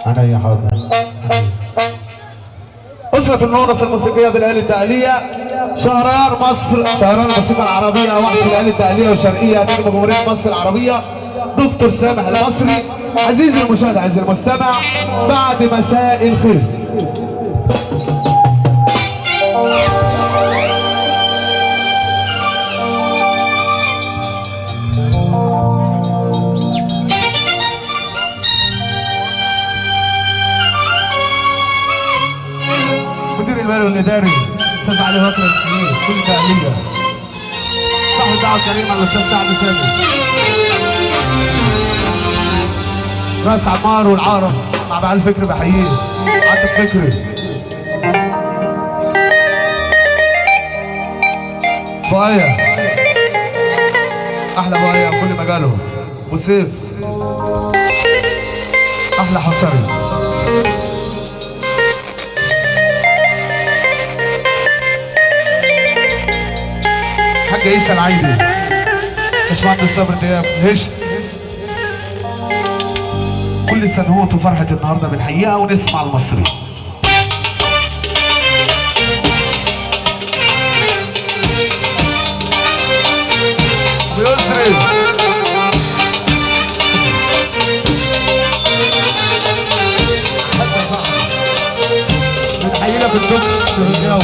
عينيا حاضر. أسرة النورس الموسيقية بالآلة التالية شهريار مصر، شهريار الموسيقى العربية، واحد في الآلة التالية والشرقية نجم جمهورية مصر العربية دكتور سامح المصري. عزيزي المشاهد عزيزي المستمع، بعد مساء الخير. مدير المالي والاداري استاذ علي بكر الكبير، كل تألية صاحب الدعوة الكريمة الاستاذ سعد سامي، راس عمار والعارف مع بعال فكري بحييه، عبد فكري بوايا احلى بوايا كل مجاله، وسيف احلى حصري، حاج عيسى العيدي، باشمهندس صابر دياب هشت. كل سنوات وفرحة النهارده بنحييها ونسمع المصري. ويسري بنحيينا بالدكش في الجو.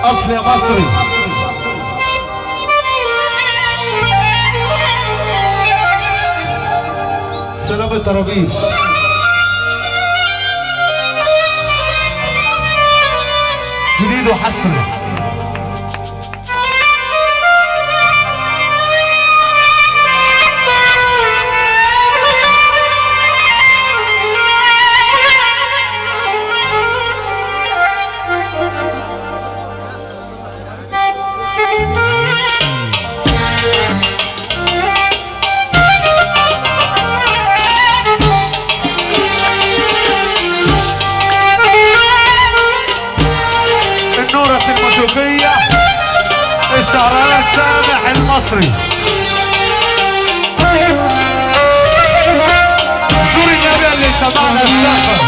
أصل يا مصري سلام الطرابيش جديد وحصري. الشهريار سامح المصري زور النبي اللي سمعنا السفر.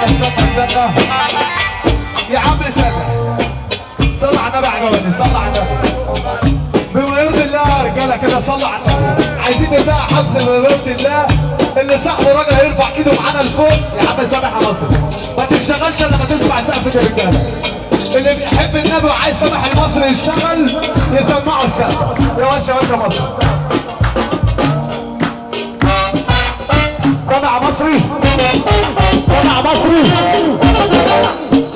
استنى يا عم استنى. صلى على النبي عجبني، صلى على النبي. بما يرضي الله يا رجاله كده صلى على النبي. عايزين نبقى حظ بما يرضي الله اللي صاحبه راجل هيرفع ايده معانا لفوق. يا عم سامح يا مصري ما تشتغلش الا لما تسمع سقف يا رجاله. اللي بيحب النبي وعايز سامح المصري يشتغل يسمعوا السقف. يا باشا باشا مصري سامع مصري، سامع مصري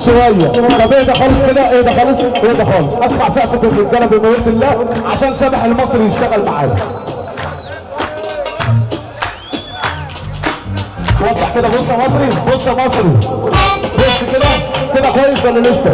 شويه. طب ايه ده خالص كده، ايه ده خالص، ايه ده خالص. اسمع سقفة الرجاله بما يرضي الله عشان سامح المصري يشتغل معانا. وسع كده، بص يا مصري، بص يا مصري، بص كده كده كويس ولا لسه؟